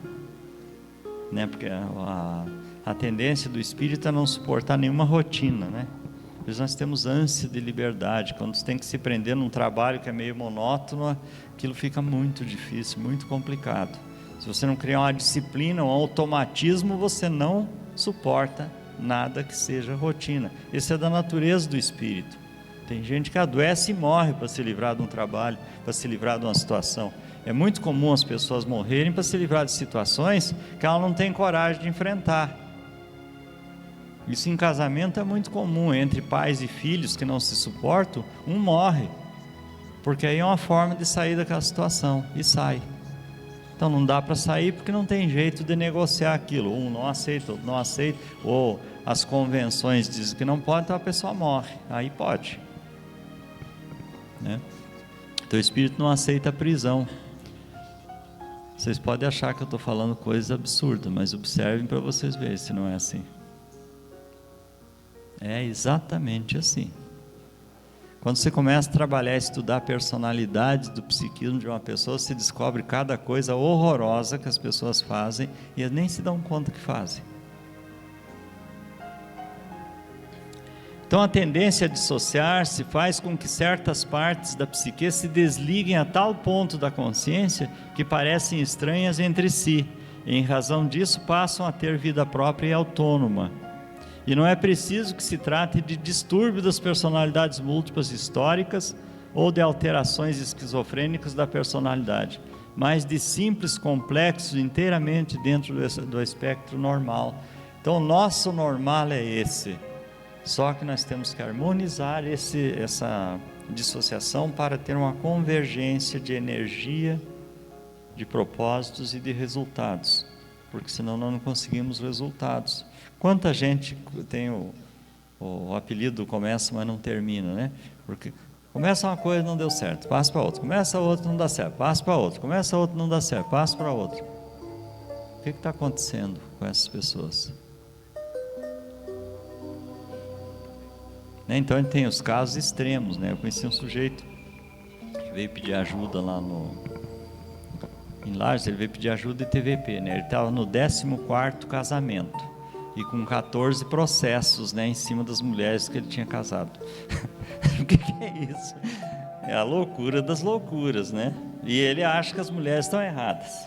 né? Porque a tendência do espírito é não suportar nenhuma rotina, né? Por isso nós temos ânsia de liberdade. Quando você tem que se prender num trabalho que é meio monótono, aquilo fica muito difícil, muito complicado. Se você não criar uma disciplina, um automatismo, você não suporta nada que seja rotina. Isso é da natureza do espírito. Tem gente que adoece e morre para se livrar de um trabalho, para se livrar de uma situação. É muito comum as pessoas morrerem para se livrar de situações que ela não tem coragem de enfrentar. Isso em casamento é muito comum, entre pais e filhos que não se suportam, um morre, porque aí é uma forma de sair daquela situação, e sai. Então não dá para sair porque não tem jeito de negociar aquilo, um não aceita, outro não aceita, ou as convenções dizem que não pode, então a pessoa morre, aí pode, né? Então o espírito não aceita a prisão. Vocês podem achar que eu estou falando coisas absurdas, mas observem para vocês verem se não é assim. É exatamente assim. Quando você começa a trabalhar, estudar a personalidade do psiquismo de uma pessoa, você descobre cada coisa horrorosa que as pessoas fazem e eles nem se dão conta que fazem. Então a tendência a dissociar-se faz com que certas partes da psique se desliguem a tal ponto da consciência que parecem estranhas entre si, e em razão disso passam a ter vida própria e autônoma. E não é preciso que se trate de distúrbio das personalidades múltiplas históricas ou de alterações esquizofrênicas da personalidade, mas de simples complexos inteiramente dentro do espectro normal. Então o nosso normal é esse, só que nós temos que harmonizar essa dissociação para ter uma convergência de energia, de propósitos e de resultados, porque senão nós não conseguimos resultados. Quanta gente tem o apelido começa, mas não termina, né? Porque começa uma coisa e não deu certo, passa para outra, começa outra não dá certo, passa para outra, começa outra não dá certo, passa para outra. O que está acontecendo com essas pessoas? Então ele tem os casos extremos, né? Eu conheci um sujeito que veio pedir ajuda lá em Lages, ele veio pedir ajuda de TVP, né? Ele estava no 14º casamento e com 14 processos, né, em cima das mulheres que ele tinha casado. O que é isso? É a loucura das loucuras, né? E ele acha que as mulheres estão erradas,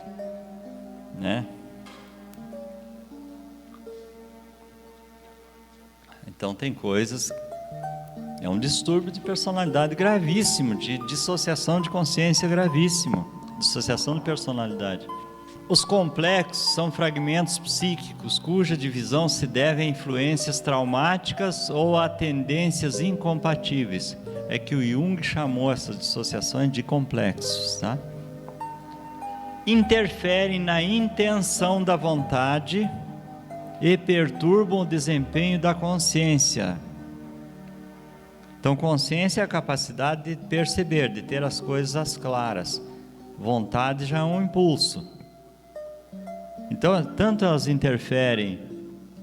né? Então tem coisas, é um distúrbio de personalidade gravíssimo, de dissociação de consciência gravíssimo, dissociação de personalidade. Os complexos são fragmentos psíquicos cuja divisão se deve a influências traumáticas ou a tendências incompatíveis. É que o Jung chamou essas dissociações de complexos, tá? Interferem na intenção da vontade e perturbam o desempenho da consciência. Então, consciência é a capacidade de perceber, de ter as coisas às claras. Vontade já é um impulso. Então, tanto elas interferem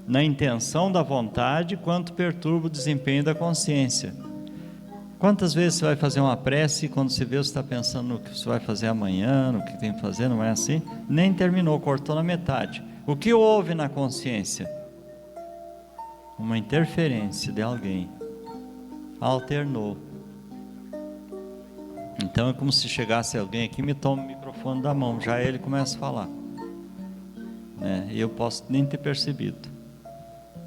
na intenção da vontade, quanto perturbam o desempenho da consciência. Quantas vezes você vai fazer uma prece e quando você vê, você está pensando no que você vai fazer amanhã, no que tem que fazer, não é assim? Nem terminou, cortou na metade. O que houve na consciência? Uma interferência de alguém. Alternou. Então é como se chegasse alguém aqui e me toma o microfone da mão, já ele começa a falar. E eu posso nem ter percebido,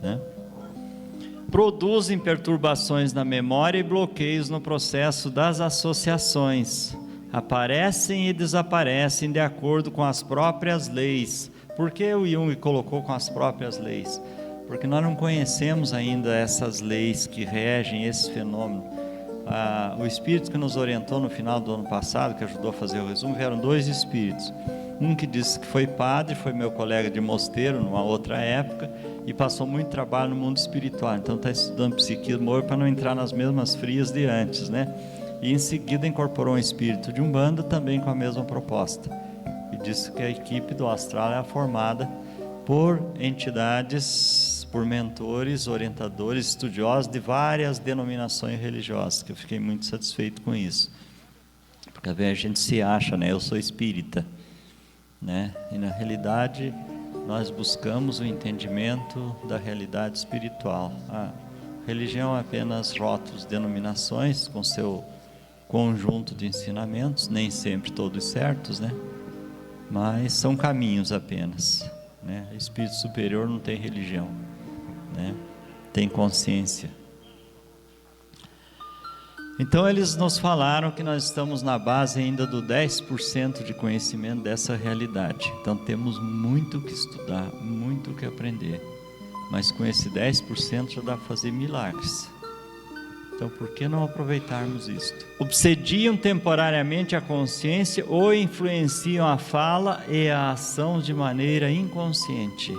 né? Produzem perturbações na memória e bloqueios no processo das associações. Aparecem e desaparecem de acordo com as próprias leis. Por que o Jung colocou com as próprias leis? Porque nós não conhecemos ainda essas leis que regem esse fenômeno. O espírito que nos orientou no final do ano passado, que ajudou a fazer o resumo, vieram 2 espíritos. Um que disse que foi padre, foi meu colega de mosteiro numa outra época e passou muito trabalho no mundo espiritual, então está estudando psiquismo hoje para não entrar nas mesmas frias de antes, né? E em seguida incorporou um espírito de Umbanda também com a mesma proposta e disse que a equipe do astral é formada por entidades, por mentores, orientadores, estudiosos de várias denominações religiosas, que eu fiquei muito satisfeito com isso, porque às vezes a gente se acha, né? Eu sou espírita, né? E na realidade nós buscamos o entendimento da realidade espiritual. A religião é apenas rótulos, denominações com seu conjunto de ensinamentos, nem sempre todos certos, né? Mas são caminhos apenas, né? Espírito superior não tem religião, né? Tem consciência. Então eles nos falaram que nós estamos na base ainda do 10% de conhecimento dessa realidade. Então temos muito que estudar, muito que aprender. Mas com esse 10% já dá para fazer milagres. Então por que não aproveitarmos isto? Obsediam temporariamente a consciência ou influenciam a fala e a ação de maneira inconsciente.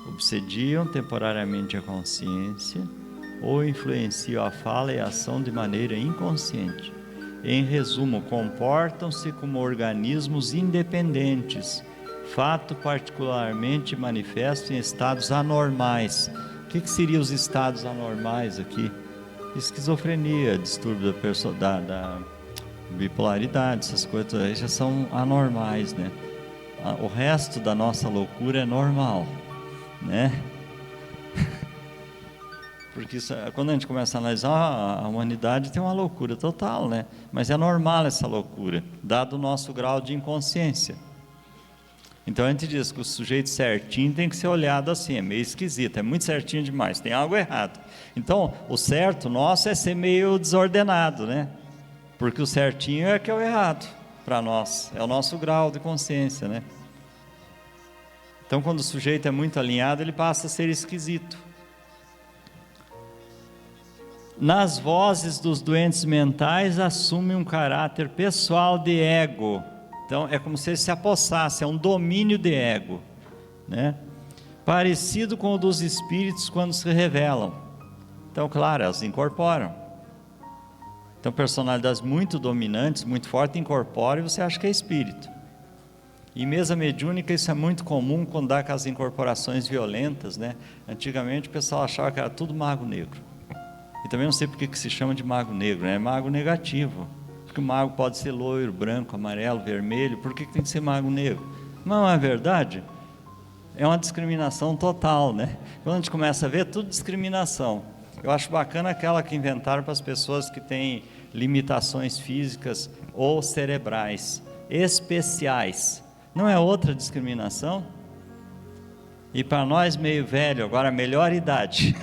Obsediam temporariamente a consciência ou influenciam a fala e a ação de maneira inconsciente. Em resumo, comportam-se como organismos independentes, fato particularmente manifesto em estados anormais. O que seriam os estados anormais aqui? Esquizofrenia, distúrbio da bipolaridade, essas coisas aí já são anormais, né? O resto da nossa loucura é normal, né? Porque isso, quando a gente começa a analisar, a humanidade tem uma loucura total, né? Mas é normal essa loucura, dado o nosso grau de inconsciência. Então a gente diz que o sujeito certinho tem que ser olhado assim, é meio esquisito, é muito certinho demais, tem algo errado. Então o certo nosso é ser meio desordenado, né? Porque o certinho é que é o errado para nós, é o nosso grau de consciência, né? Então quando o sujeito é muito alinhado, ele passa a ser esquisito. Nas vozes dos doentes mentais assume um caráter pessoal de ego. Então é como se ele se apossasse, é um domínio de ego, né? Parecido com o dos espíritos quando se revelam. Então, claro, elas incorporam. Então, personalidades muito dominantes, muito fortes, incorporam e você acha que é espírito. E mesa mediúnica, isso é muito comum quando dá aquelas incorporações violentas, né? Antigamente o pessoal achava que era tudo mago negro. E também não sei porque que se chama de mago negro, né? É mago negativo. Porque o mago pode ser loiro, branco, amarelo, vermelho. Por que tem que ser mago negro? Não é verdade? É uma discriminação total, né? Quando a gente começa a ver, tudo discriminação. Eu acho bacana aquela que inventaram para as pessoas que têm limitações físicas ou cerebrais especiais. Não é outra discriminação? E para nós meio velho, agora a melhor idade.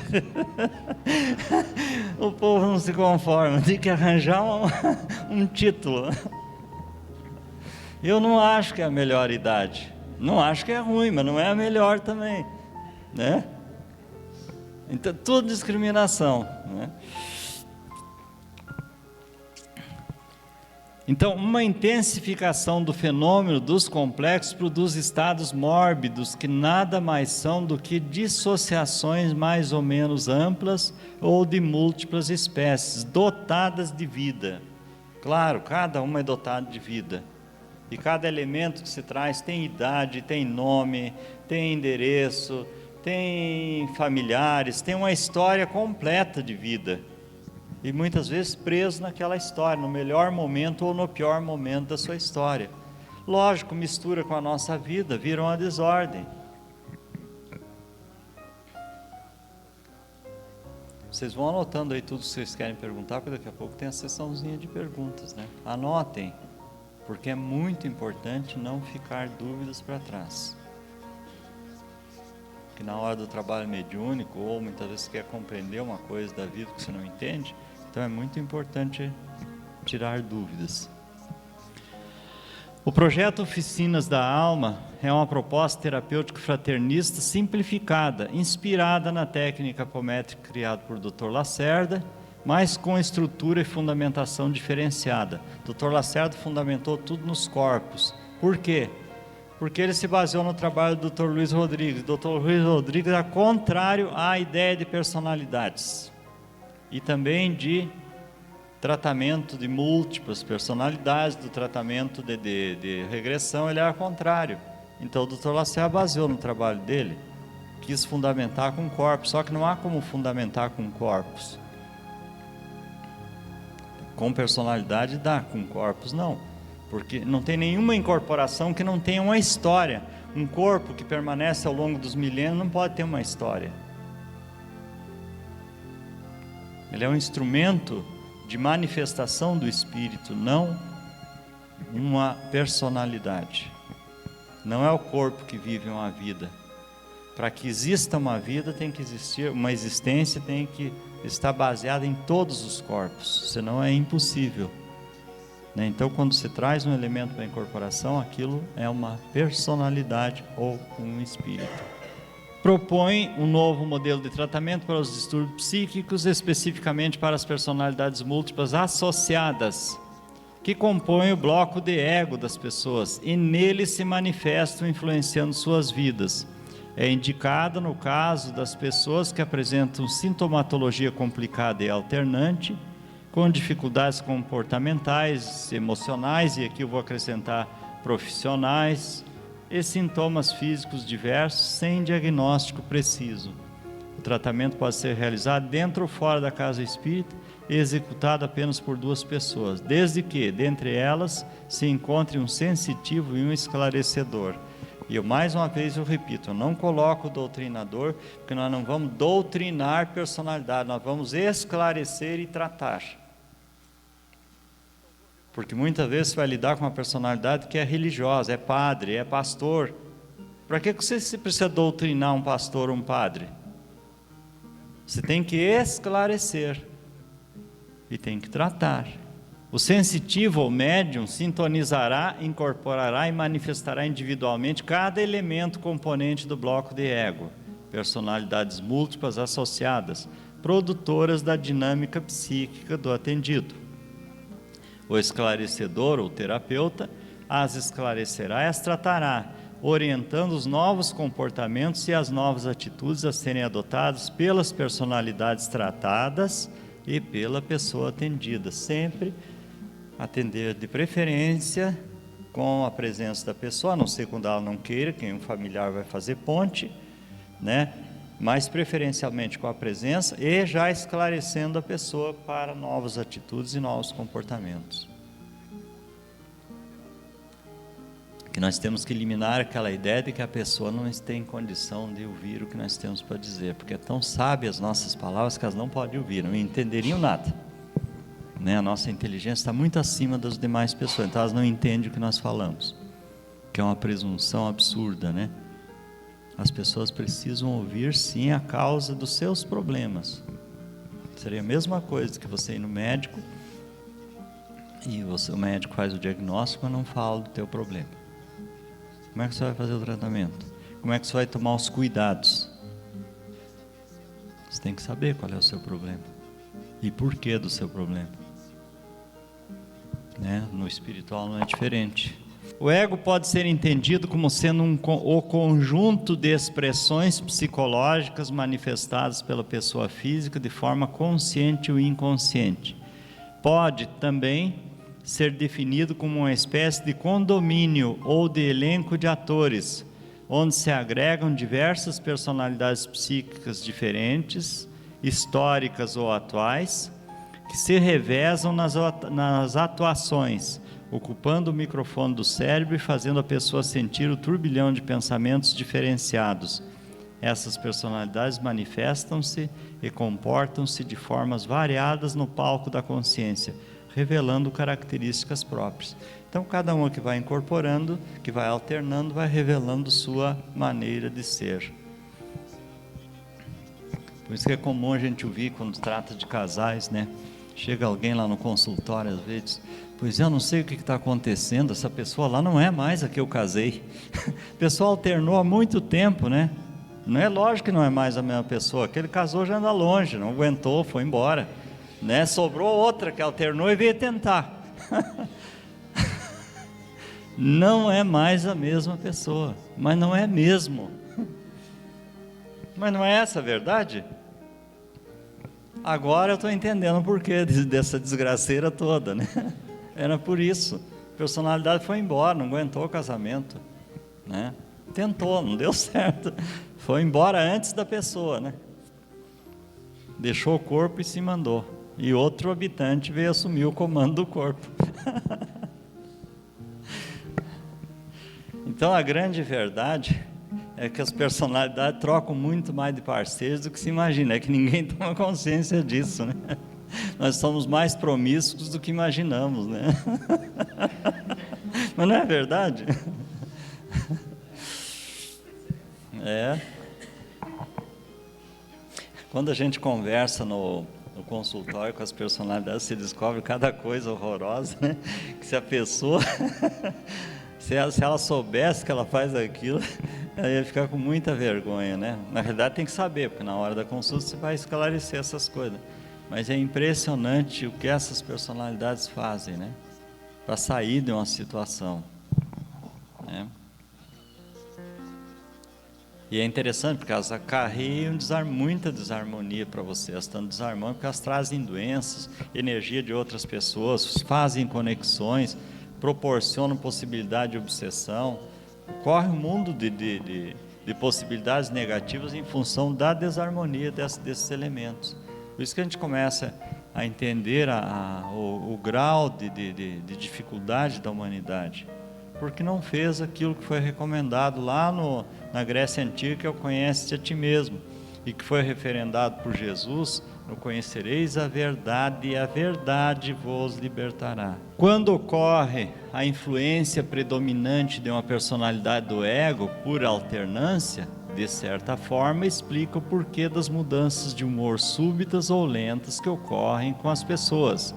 O povo não se conforma, tem que arranjar um título. Eu não acho que é a melhor idade. Não acho que é ruim, mas não é a melhor também, né? Então, tudo discriminação, né? Então, uma intensificação do fenômeno dos complexos produz estados mórbidos que nada mais são do que dissociações mais ou menos amplas ou de múltiplas espécies, dotadas de vida. Claro, cada uma é dotada de vida. E cada elemento que se traz tem idade, tem nome, tem endereço, tem familiares, tem uma história completa de vida. E muitas vezes preso naquela história, no melhor momento ou no pior momento da sua história. Lógico, mistura com a nossa vida, vira uma desordem. Vocês vão anotando aí tudo que vocês querem perguntar, porque daqui a pouco tem a sessãozinha de perguntas, né? Anotem, porque é muito importante não ficar dúvidas para trás. Que na hora do trabalho mediúnico, ou muitas vezes você quer compreender uma coisa da vida que você não entende, então é muito importante tirar dúvidas. O projeto Oficinas da Alma é uma proposta terapêutica fraternista simplificada, inspirada na técnica apométrica criada por Dr. Lacerda, mas com estrutura e fundamentação diferenciada. Dr. Lacerda fundamentou tudo nos corpos. Por quê? Porque ele se baseou no trabalho do Dr. Luiz Rodrigues. Dr. Luiz Rodrigues é contrário à ideia de personalidades e também de tratamento de múltiplas personalidades, do tratamento de regressão, ele era contrário. Então o Dr. Lacerda baseou no trabalho dele, quis fundamentar com corpos, só que não há como fundamentar com corpos. Com personalidade dá, com corpos não. Porque não tem nenhuma incorporação que não tenha uma história. Um corpo que permanece ao longo dos milênios não pode ter uma história. Ele é um instrumento de manifestação do espírito, não uma personalidade. Não é o corpo que vive uma vida. Para que exista uma vida, tem que existir, uma existência tem que estar baseada em todos os corpos, senão é impossível. Então, quando se traz um elemento para a incorporação, aquilo é uma personalidade ou um espírito. Propõe um novo modelo de tratamento para os distúrbios psíquicos, especificamente para as personalidades múltiplas associadas, que compõem o bloco de ego das pessoas e nele se manifestam influenciando suas vidas. É indicado no caso das pessoas que apresentam sintomatologia complicada e alternante, com dificuldades comportamentais, emocionais, e aqui eu vou acrescentar profissionais, e sintomas físicos diversos sem diagnóstico preciso. O tratamento pode ser realizado dentro ou fora da casa espírita e executado apenas por 2 pessoas, desde que, dentre elas, se encontre um sensitivo e um esclarecedor. E eu, mais uma vez eu repito, eu não coloco o doutrinador, porque nós não vamos doutrinar personalidade, nós vamos esclarecer e tratar. Porque muitas vezes você vai lidar com uma personalidade que é religiosa, é padre, é pastor. Para que você precisa doutrinar um pastor ou um padre? Você tem que esclarecer e tem que tratar. O sensitivo ou médium sintonizará, incorporará e manifestará individualmente cada elemento componente do bloco de ego, personalidades múltiplas associadas, produtoras da dinâmica psíquica do atendido. O esclarecedor ou terapeuta as esclarecerá e as tratará, orientando os novos comportamentos e as novas atitudes a serem adotadas pelas personalidades tratadas e pela pessoa atendida. Sempre atender de preferência com a presença da pessoa, a não ser quando ela não queira, quem um familiar vai fazer ponte, mas preferencialmente com a presença e já esclarecendo a pessoa para novas atitudes e novos comportamentos. Que nós temos que eliminar aquela ideia de que a pessoa não tem condição de ouvir o que nós temos para dizer, porque é tão sábia as nossas palavras que elas não podem ouvir, não entenderiam nada. A nossa inteligência está muito acima das demais pessoas, então elas não entendem o que nós falamos, que é uma presunção absurda, As pessoas precisam ouvir sim a causa dos seus problemas. Seria a mesma coisa que você ir no médico e o médico faz o diagnóstico, mas não fala do teu problema. Como é que você vai fazer o tratamento? Como é que você vai tomar os cuidados? Você tem que saber qual é o seu problema e por que do seu problema. No espiritual não é diferente. O ego pode ser entendido como sendo o conjunto de expressões psicológicas manifestadas pela pessoa física de forma consciente ou inconsciente. Pode também ser definido como uma espécie de condomínio ou de elenco de atores, onde se agregam diversas personalidades psíquicas diferentes, históricas ou atuais, que se revezam nas atuações, ocupando o microfone do cérebro e fazendo a pessoa sentir o turbilhão de pensamentos diferenciados. Essas personalidades manifestam-se e comportam-se de formas variadas no palco da consciência, revelando características próprias. Então, cada um que vai incorporando, que vai alternando, vai revelando sua maneira de ser. Por isso que é comum a gente ouvir quando trata de casais, Chega alguém lá no consultório às vezes, pois eu não sei o que está acontecendo, essa pessoa lá não é mais a que eu casei. A pessoa alternou há muito tempo, Não é lógico que não é mais a mesma pessoa, aquele casou já anda longe, não aguentou, foi embora, Sobrou outra que alternou e veio tentar. Não é mais a mesma pessoa, mas não é mesmo. Mas não é essa a verdade? Agora eu estou entendendo o porquê dessa desgraceira toda, Era por isso. A personalidade foi embora, não aguentou o casamento, Tentou, não deu certo. Foi embora antes da pessoa, Deixou o corpo e se mandou. E outro habitante veio assumir o comando do corpo. Então a grande verdade é que as personalidades trocam muito mais de parceiros do que se imagina, é que ninguém toma consciência disso, Nós somos mais promíscuos do que imaginamos, Mas não é verdade? Quando a gente conversa no consultório com as personalidades, você descobre cada coisa horrorosa, né? Que se a pessoa, se ela soubesse que ela faz aquilo, ela ia ficar com muita vergonha, né? Na realidade tem que saber, porque na hora da consulta você vai esclarecer essas coisas. Mas é impressionante o que essas personalidades fazem, né? Para sair de uma situação, né? E é interessante porque elas acarreiam muita desarmonia para você. Elas estão desarmando porque elas trazem doenças, energia de outras pessoas, fazem conexões, proporcionam possibilidade de obsessão. Corre um mundo de possibilidades negativas em função da desarmonia desses elementos. Por isso que a gente começa a entender o grau de dificuldade da humanidade, porque não fez aquilo que foi recomendado lá na Grécia Antiga, que é o conhece-te a ti mesmo, e que foi referendado por Jesus, no conhecereis a verdade, e a verdade vos libertará. Quando ocorre a influência predominante de uma personalidade do ego, por alternância, de certa forma explica o porquê das mudanças de humor súbitas ou lentas que ocorrem com as pessoas,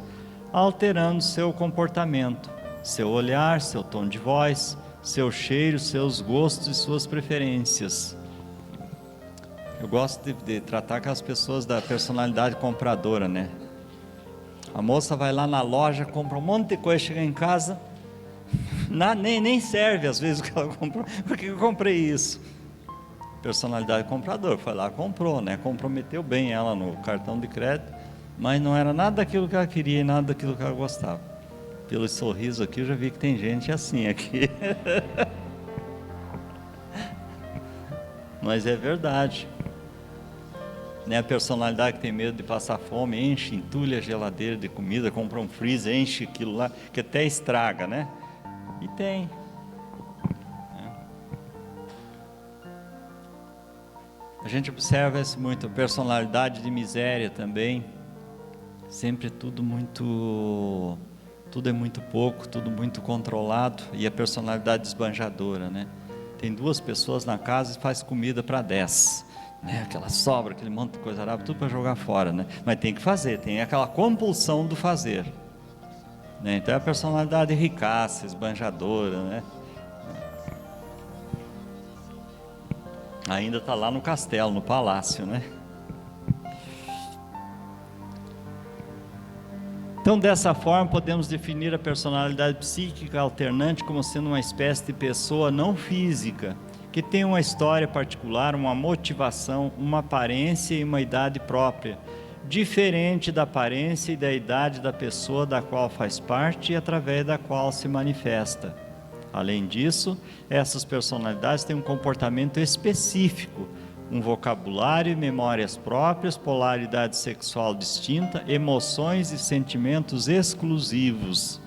alterando seu comportamento, seu olhar, seu tom de voz, seu cheiro, seus gostos e suas preferências. Eu gosto de tratar com as pessoas da personalidade compradora, né? A moça vai lá na loja, compra um monte de coisa, chega em casa, nem serve às vezes o que ela comprou. Por que eu comprei isso? Personalidade compradora, foi lá, comprou, né? Comprometeu bem ela no cartão de crédito, mas não era nada daquilo que ela queria e nada daquilo que ela gostava. Pelo sorriso aqui, eu já vi que tem gente assim aqui. Mas é verdade, né? A personalidade que tem medo de passar fome, enche, entulha a geladeira de comida, compra um freezer, enche aquilo lá, que até estraga, né? E tem. A gente observa isso muito, personalidade de miséria também, sempre tudo é muito pouco, tudo muito controlado, e a personalidade esbanjadora, né? Tem 2 pessoas na casa e faz comida para 10, né? Aquela sobra, aquele monte de coisa arada, tudo para jogar fora, né? Mas tem que fazer, tem aquela compulsão do fazer, né? Então é a personalidade ricaça, esbanjadora, né? Ainda está lá no castelo, no palácio, né? Então, dessa forma, podemos definir a personalidade psíquica alternante como sendo uma espécie de pessoa não física, que tem uma história particular, uma motivação, uma aparência e uma idade própria, diferente da aparência e da idade da pessoa da qual faz parte e através da qual se manifesta. Além disso, essas personalidades têm um comportamento específico, um vocabulário e memórias próprias, polaridade sexual distinta, emoções e sentimentos exclusivos.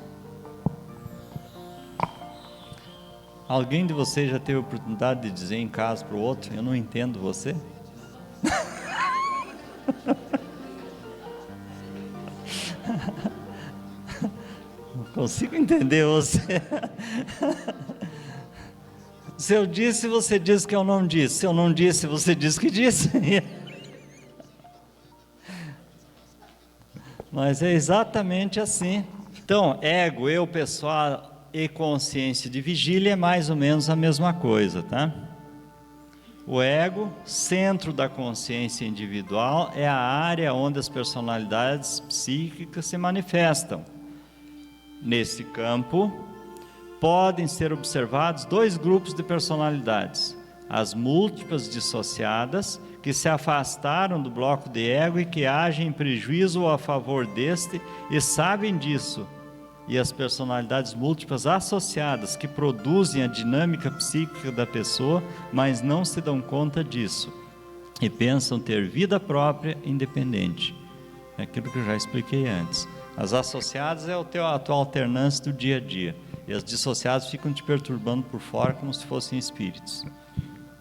Alguém de vocês já teve a oportunidade de dizer em casa para o outro: eu não entendo você? Não consigo entender você. Se eu disse, você diz que eu não disse. Se eu não disse, você diz que disse. Mas é exatamente assim. Então, ego, eu, pessoal, e consciência de vigília é mais ou menos a mesma coisa, tá? O ego, centro da consciência individual, é a área onde as personalidades psíquicas se manifestam. Nesse campo, podem ser observados 2 grupos de personalidades: as múltiplas dissociadas, que se afastaram do bloco de ego e que agem em prejuízo ou a favor deste e sabem disso, e as personalidades múltiplas associadas, que produzem a dinâmica psíquica da pessoa, mas não se dão conta disso e pensam ter vida própria independente. É aquilo que eu já expliquei antes. As associadas é a tua alternância do dia a dia, e as dissociadas ficam te perturbando por fora como se fossem espíritos,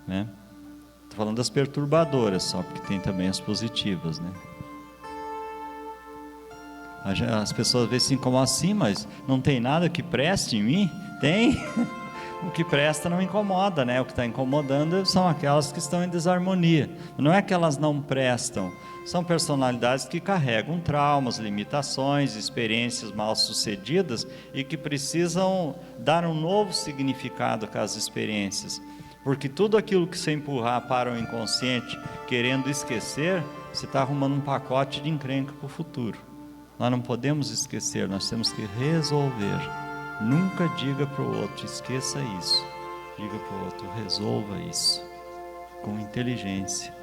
né? Estou falando das perturbadoras só, porque tem também as positivas, né? As pessoas às vezes assim, como assim, mas não tem nada que preste em mim? Tem, o que presta não incomoda, né? O que está incomodando são aquelas que estão em desarmonia. Não é que elas não prestam, são personalidades que carregam traumas, limitações, experiências mal sucedidas e que precisam dar um novo significado às experiências. Porque tudo aquilo que você empurrar para o inconsciente, querendo esquecer, você está arrumando um pacote de encrenca para o futuro. Nós não podemos esquecer, nós temos que resolver. Nunca diga para o outro, esqueça isso. Diga para o outro, resolva isso. Com inteligência.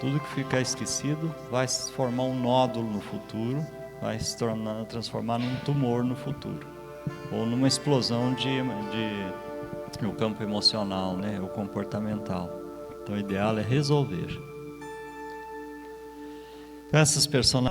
Tudo que ficar esquecido vai se formar um nódulo no futuro, vai se transformar num tumor no futuro. Ou numa explosão no campo emocional, né? O comportamental. Então o ideal é resolver. Então, essas personalidades